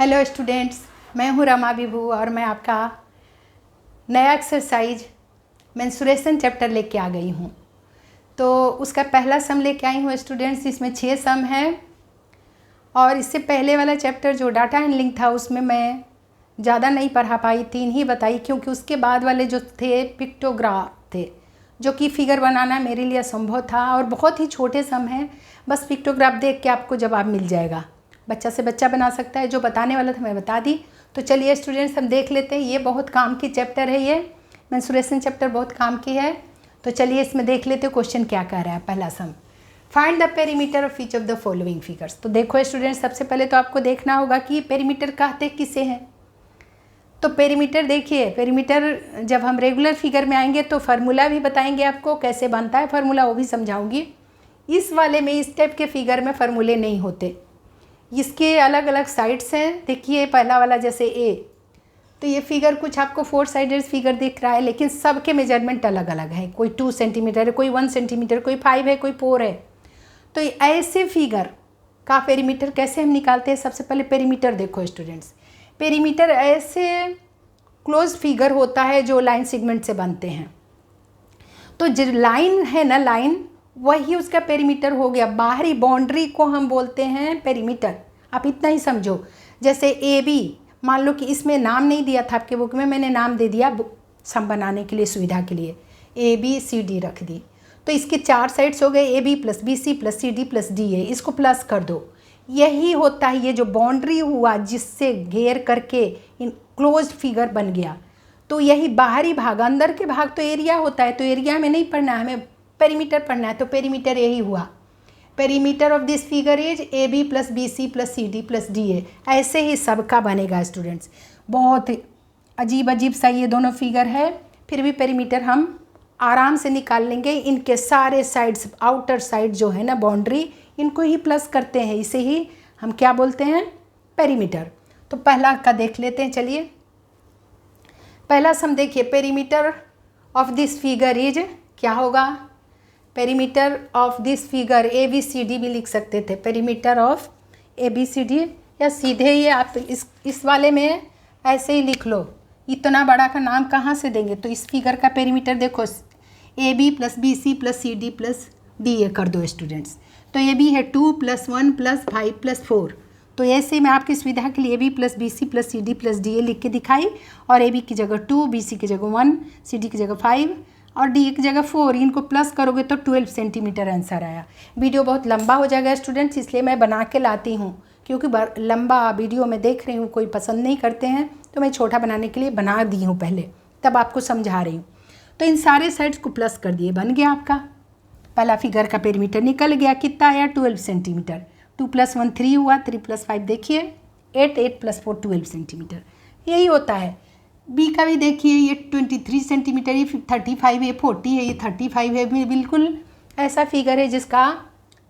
Hello students, मैं हूँ रमा विभू और मैं आपका नया एक्सरसाइज मेंस्ट्रुएशन चैप्टर लेके आ गई हूँ। तो उसका पहला सम लेके आई हूँ स्टूडेंट्स, इसमें 6 सम हैं। और इससे पहले वाला चैप्टर जो डाटा हैंडलिंग था उसमें मैं ज़्यादा नहीं पढ़ा पाई, 3 ही बताई, क्योंकि उसके बाद वाले जो थे पिक्टोग्राफ थे, जो कि फिगर बनाना मेरे लिए असंभव था और बहुत ही छोटे सम हैं। बस पिक्टोग्राफ देख के आपको जवाब मिल जाएगा, बच्चा से बच्चा बना सकता है। जो बताने वाला था मैं बता दी। तो चलिए स्टूडेंट्स, हम देख लेते हैं। ये बहुत काम की चैप्टर है, ये मेंस्ट्रुएशन चैप्टर बहुत काम की है। तो चलिए इसमें देख लेते हैं क्वेश्चन क्या कह रहा है। पहला sum, find the perimeter of each of the following figures. तो देखो स्टूडेंट्स, सबसे पहले तो आपको देखना होगा कि पेरीमीटर कहते किसे हैं। तो पेरीमीटर देखिए, पेरीमीटर जब हम रेगुलर फिगर में आएंगे तो फार्मूला भी बताएंगे आपको, कैसे बनता है फार्मूला वो भी समझाऊंगी। इस वाले में, इस टाइप के फिगर में फार्मूले नहीं होते, इसके अलग अलग साइड्स हैं। देखिए पहला वाला जैसे ए, तो ये फिगर कुछ आपको 4 साइडेड फिगर दिख रहा है, लेकिन सबके मेजरमेंट अलग अलग है। कोई 2 सेंटीमीटर है, कोई 1 सेंटीमीटर, कोई 5 है, कोई 4 है। तो ऐसे फिगर का पेरीमीटर कैसे हम निकालते हैं। सबसे पहले पेरीमीटर देखो स्टूडेंट्स, पेरीमीटर ऐसे क्लोज फिगर होता है जो लाइन सेगमेंट से बनते हैं। तो जो लाइन है ना, लाइन वही उसका पेरीमीटर हो गया। बाहरी बाउंड्री को हम बोलते हैं पेरीमीटर। आप इतना ही समझो। जैसे ए बी, मान लो कि इसमें नाम नहीं दिया था आपके बुक में, मैंने नाम दे दिया सम बनाने के लिए, सुविधा के लिए ए बी सी डी रख दी। तो इसके 4 साइड्स हो गए, A B plus B C plus C D plus D A. इसको प्लस कर दो, यही होता है ये जो बाउंड्री हुआ जिससे घेर करके इन क्लोज फिगर बन गया। तो यही बाहरी भाग, अंदर के भाग तो एरिया होता है, तो एरिया में नहीं पढ़ना है, हमें पेरीमीटर पढ़ना है। तो पेरीमीटर यही हुआ, perimeter of this figure is A B plus B C plus C D plus D A. ऐसे ही सबका बनेगा स्टूडेंट्स। बहुत अजीब अजीब सा ये दोनों फिगर है, फिर भी पेरीमीटर हम आराम से निकाल लेंगे। इनके सारे साइड्स, आउटर साइड जो है ना बाउंड्री, इनको ही प्लस करते हैं, इसे ही हम क्या बोलते हैं, पेरीमीटर। तो पहला का देख लेते हैं। चलिए पहला सम देखिए, perimeter of this figure is क्या होगा, perimeter of this figure A B C D भी लिख सकते थे, perimeter of A B C D, या सीधे ही आप इस वाले में ऐसे ही लिख लो। इतना बड़ा का नाम कहाँ से देंगे। तो इस फिगर का पेरीमीटर देखो, A B plus B C plus C D plus D A कर दो स्टूडेंट्स। तो ए बी है 2 + 1 + 5 + 4। तो ऐसे मैं आपकी सुविधा के लिए A B plus B C plus C D plus D A लिख के दिखाई, और ए बी की जगह 2, बी सी की जगह 1, सी डी की जगह 5 और डी की जगह 4। इनको प्लस करोगे तो 12 सेंटीमीटर आंसर आया। वीडियो बहुत लंबा हो जाएगा स्टूडेंट्स, इसलिए मैं बना के लाती हूँ, क्योंकि लंबा वीडियो में देख रही हूँ कोई पसंद नहीं करते हैं, तो मैं छोटा बनाने के लिए बना दी हूँ पहले, तब आपको समझा रही हूँ। तो इन सारे साइड्स को प्लस कर दिए, बन गया आपका पहला फिगर का पेरीमीटर निकल गया। कितना आया, 12 सेंटीमीटर। 2 + 1 3 हुआ, 3 + 5 देखिए 8, 8 + 4 12 सेंटीमीटर। यही होता है। बी का भी देखिए, ये 23 सेंटीमीटर, ये 35 है, 40 है, ये 35 है। बिल्कुल ऐसा फिगर है जिसका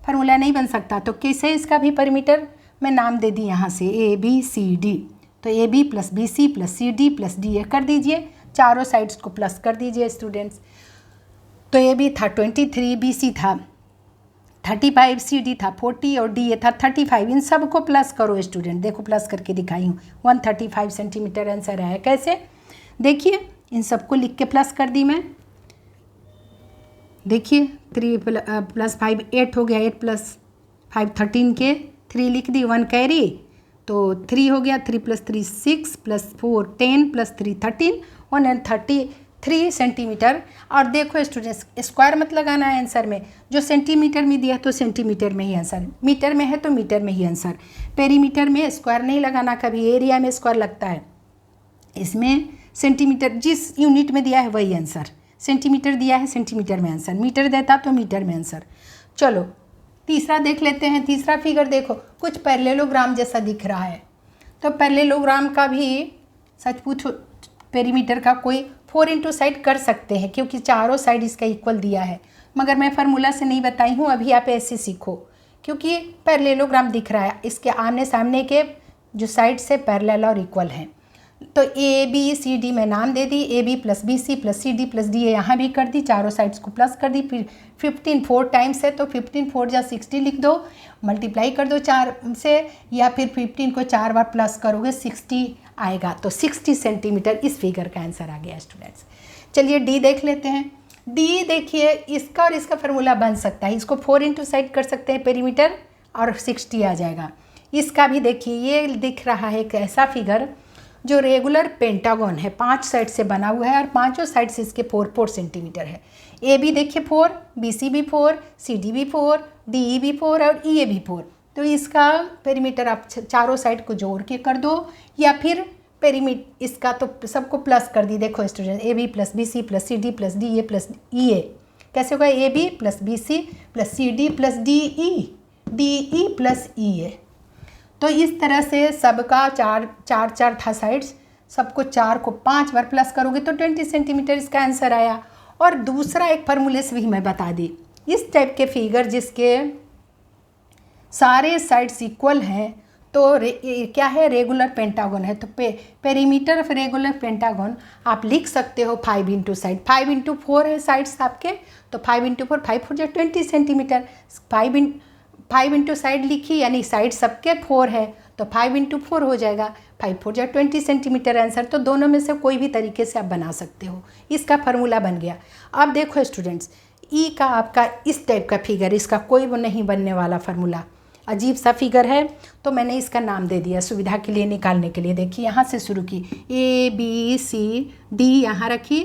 फार्मूला नहीं बन सकता। तो कैसे इसका भी पेरीमीटर मैं नाम दे दी यहाँ से, ए बी सी डी। तो A B plus B C plus C D plus D A कर दीजिए, चारों साइड्स को प्लस कर दीजिए स्टूडेंट्स। तो ए बी था 23, बी सी था 35, सी डी था 40 और डी ए था 35। इन सब को प्लस करो स्टूडेंट, देखो प्लस करके दिखाई हूँ। 135 सेंटीमीटर आंसर आया। कैसे, देखिए इन सबको लिख के प्लस कर दी मैं। देखिए 3 + 5 8 हो गया, 8 + 5 13 के 3 लिख दी, 1 कैरी, तो 3 हो गया। 3 + 3 6 + 4 10 + 3 13, 133 सेंटीमीटर। और देखो स्टूडेंट्स, स्क्वायर मत लगाना है आंसर में, जो सेंटीमीटर में दिया है तो सेंटीमीटर में ही आंसर, मीटर में है तो मीटर में ही आंसर। पेरीमीटर में स्क्वायर नहीं लगाना कभी, एरिया में स्क्वायर लगता है, इसमें सेंटीमीटर जिस यूनिट में दिया है वही आंसर। सेंटीमीटर दिया है सेंटीमीटर में आंसर, मीटर देता तो मीटर में आंसर। चलो तीसरा देख लेते हैं। तीसरा फिगर देखो, कुछ पैरेललोग्राम जैसा दिख रहा है। तो पैरेललोग्राम का भी सच पूछो पेरीमीटर का कोई 4 इंटू साइड कर सकते हैं, क्योंकि चारों साइड इसका इक्वल दिया है। मगर मैं फार्मूला से नहीं बताई हूँ, अभी आप ऐसे सीखो, क्योंकि पैरेललोग्राम दिख रहा है, इसके आमने सामने के जो साइड से पैरेलल और इक्वल हैं। तो ए बी सी डी में नाम दे दी, A B plus B C plus C D plus D A यहाँ भी कर दी, चारों साइड्स को प्लस कर दी। फिर 15 4 टाइम्स है तो 15 4 जा 60 लिख दो, मल्टीप्लाई कर दो 4 से, या फिर 15 को 4 बार प्लस करोगे 60 आएगा। तो 60 सेंटीमीटर इस फिगर का आंसर आ गया स्टूडेंट्स। चलिए डी देख लेते हैं। डी देखिए, इसका और इसका फार्मूला बन सकता है, इसको 4 इंटू साइड कर सकते हैं पेरीमीटर और 60 आ जाएगा। इसका भी देखिए, ये दिख रहा है एक ऐसा फिगर जो रेगुलर पेंटागन है, 5 साइड से बना हुआ है और पांचों साइड से इसके 4 सेंटीमीटर है। ए बी देखिए 4, बी सी भी 4, सी डी भी 4, डी ई भी 4 और ई ए भी 4। तो इसका पेरीमीटर आप चारों साइड को जोड़ के कर दो, या फिर पेरीमीटर इसका तो सबको प्लस कर दी। देखो student, A B plus B C plus C D plus D A plus E A कैसे होगा, A B plus B C plus C D plus D E plus E A. तो इस तरह से सबका चार था साइड्स, सबको 4 को 5 बार प्लस करोगे तो 20 सेंटीमीटर इसका आंसर आया। और दूसरा एक फार्मूले से भी मैं बता दी, इस टाइप के फिगर जिसके सारे साइड्स इक्वल हैं तो क्या है, रेगुलर पेंटागन है। तो पेरीमीटर ऑफ रेगुलर पेंटागन आप लिख सकते हो 5 इंटू साइड, 5 इंटू 4 है साइड्स आपके, तो 5 इंटू 4 5 4 20 सेंटीमीटर। 5 इंटू साइड लिखी, यानी साइड सबके 4 है तो 5 इंटू 4 हो जाएगा, 5 4 जा 20 सेंटीमीटर आंसर। तो दोनों में से कोई भी तरीके से आप बना सकते हो, इसका फार्मूला बन गया। अब देखो स्टूडेंट्स, ई का आपका इस टाइप का फिगर, इसका कोई वो नहीं बनने वाला फार्मूला, अजीब सा फिगर है, तो मैंने इसका नाम दे दिया सुविधा के लिए निकालने के लिए। देखिए यहाँ से शुरू की, ए बी सी डी यहाँ रखी,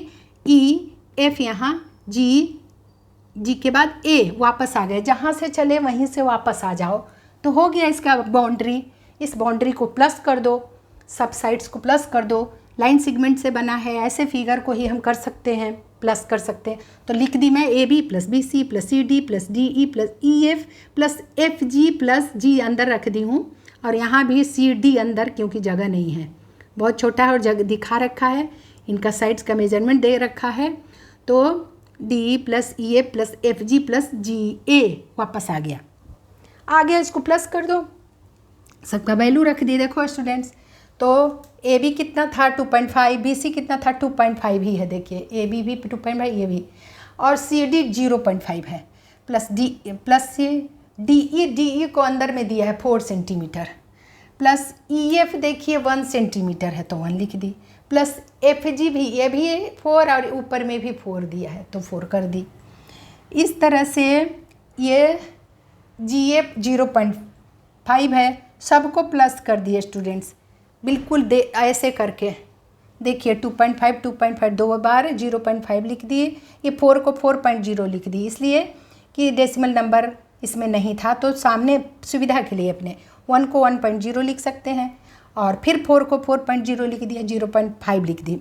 ई एफ यहाँ, जी के बाद ए, वापस आ गए, जहाँ से चले वहीं से वापस आ जाओ, तो हो गया इसका बाउंड्री। इस बाउंड्री को प्लस कर दो, सब साइड्स को प्लस कर दो, लाइन सेगमेंट से बना है, ऐसे फिगर को ही हम कर सकते हैं, प्लस कर सकते हैं। तो लिख दी मैं A B plus B C plus C D plus D E plus E F plus F G plus G अंदर रख दी हूँ, और यहाँ भी सी डी अंदर, क्योंकि जगह नहीं है, बहुत छोटा है और जगह दिखा रखा है, इनका साइड्स का मेजरमेंट दे रखा है। तो D plus E F plus F G plus G A वापस आ गया, इसको प्लस कर दो, सबका वैल्यू रख दी। देखो स्टूडेंट्स, तो ए बी कितना था 2.5, बी सी कितना था 2.5 ही है, देखिए ए बी भी 2.5, ये भी, और सी डी 0.5 है, प्लस सी डी ई को अंदर में दिया है 4 सेंटीमीटर, प्लस ई एफ देखिए 1 सेंटीमीटर है तो 1 लिख दी, प्लस एफ जी भी, ये भी 4 और ऊपर में भी 4 दिया है तो 4 कर दी। इस तरह से ये जी एफ 0.5 है, सबको प्लस कर दिए स्टूडेंट्स, बिल्कुल ऐसे करके देखिए 2.5 2 बार 0.5 लिख दिए, ये 4 को 4.0 लिख दी, इसलिए कि डेसिमल नंबर इसमें नहीं था, तो सामने सुविधा के लिए अपने 1 को 1.0 लिख सकते हैं, और फिर 4 को 4.0 लिख दिया, 0.5 लिख दी,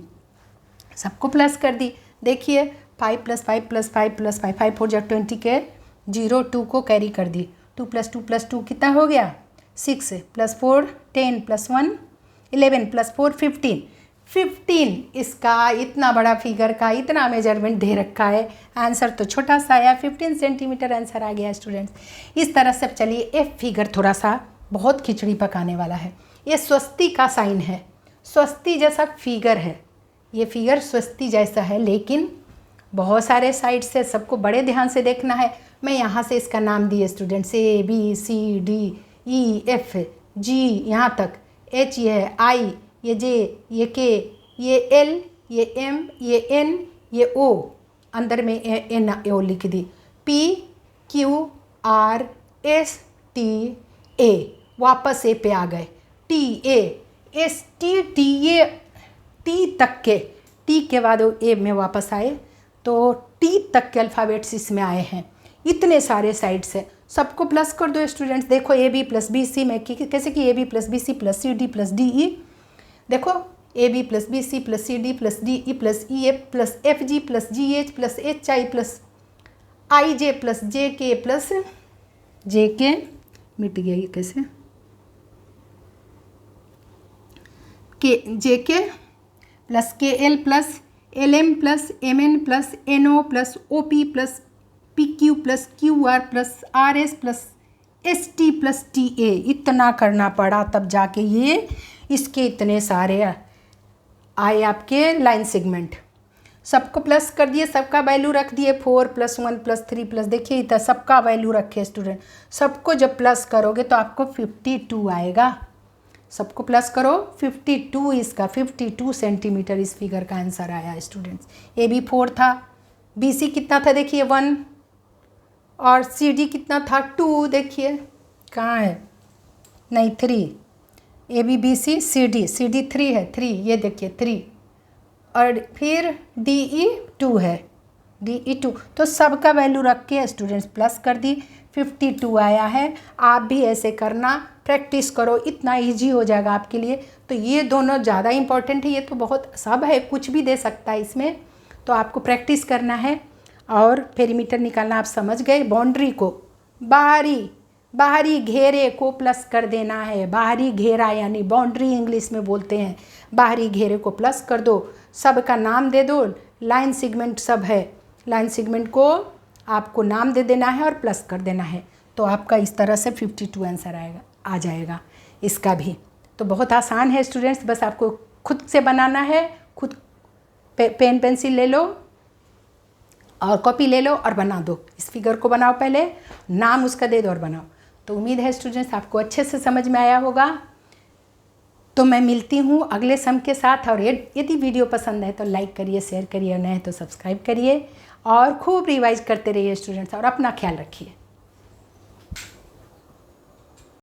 सबको प्लस कर दी। देखिए 5 + 5 + 5 + 5 5 4 जा 20 के 0 2 को कैरी कर दी, 2 + 2 कितना हो गया 6 + 4 10 + 1 11 + 4 15। इसका इतना बड़ा फिगर का इतना मेजरमेंट दे रखा है, आंसर तो छोटा सा आया, 15 सेंटीमीटर आंसर आ गया स्टूडेंट्स। इस तरह से चलिए, एफ फिगर थोड़ा सा बहुत खिचड़ी पकाने वाला है। ये स्वस्ति का साइन है, स्वस्ति जैसा फिगर है, ये फिगर स्वस्ति जैसा है, लेकिन बहुत सारे साइड से सबको बड़े ध्यान से देखना है। मैं यहाँ से इसका नाम दिए students, A B C D E F G यहाँ तक, एच ये है, आई ये जे, ये के, ये एल, ये एम, ये एन, ये ओ, अंदर में एन ओ लिख दी, P Q R S T A, वापस ए पे आ गए, T A S T T A, T तक के, टी के बाद ए में वापस आए, तो टी तक के अल्फ़ाबेट्स इसमें आए हैं। इतने सारे साइड्स है, सबको प्लस कर दो स्टूडेंट्स। देखो A B plus B C में कैसे कि A B plus B C plus C D plus D E, देखो A B plus B C plus C D plus D E plus E F plus F G plus G H plus H I plus I J plus J K plus J के, मिट गया ये कैसे, के जे K plus K L plus L M plus M N plus N O plus O P plus P Q plus Q R plus R S plus S T plus T A. इतना करना पड़ा तब जाके ये इसके इतने सारे आए आपके लाइन सेगमेंट। सबको प्लस कर दिए, सबका वैल्यू रख दिए 4 + 1 + 3 प्लस, देखिए इतना सबका वैल्यू रखे स्टूडेंट। सबको जब प्लस करोगे तो आपको 52 आएगा। सबको प्लस करो 52, इसका 52 सेंटीमीटर इस फिगर का आंसर आया स्टूडेंट्स। ए बी 4 था, बी सी कितना था देखिए 1, और सी डी कितना था 2, देखिए कहाँ है, नहीं 3। A B B C C D 3 है, 3 ये देखिए 3, और फिर डी ई 2 है, डी ई 2। तो सबका वैल्यू रख के स्टूडेंट्स प्लस कर दी, 52 आया है। आप भी ऐसे करना, प्रैक्टिस करो, इतना इजी हो जाएगा आपके लिए। तो ये दोनों ज़्यादा इम्पॉर्टेंट है, ये तो बहुत सब है, कुछ भी दे सकता है इसमें, तो आपको प्रैक्टिस करना है। और पेरीमीटर निकालना आप समझ गए। बाउंड्री को, बाहरी घेरे को प्लस कर देना है। बाहरी घेरा यानी बाउंड्री इंग्लिश में बोलते हैं। बाहरी घेरे को प्लस कर दो, सब का नाम दे दो। लाइन सेगमेंट सब है, लाइन सेगमेंट को आपको नाम दे देना है और प्लस कर देना है। तो आपका इस तरह से 52 आंसर आ जाएगा इसका भी। तो बहुत आसान है स्टूडेंट्स, बस आपको खुद से बनाना है। खुद पेन पेंसिल ले लो और कॉपी ले लो और बना दो। इस फिगर को बनाओ, पहले नाम उसका दे दो और बनाओ। तो उम्मीद है स्टूडेंट्स आपको अच्छे से समझ में आया होगा। तो मैं मिलती हूँ अगले सम के साथ। और यदि वीडियो पसंद है तो लाइक करिए, शेयर करिए, और नहीं तो सब्सक्राइब करिए, और खूब रिवाइज करते रहिए स्टूडेंट्स, और अपना ख्याल रखिए।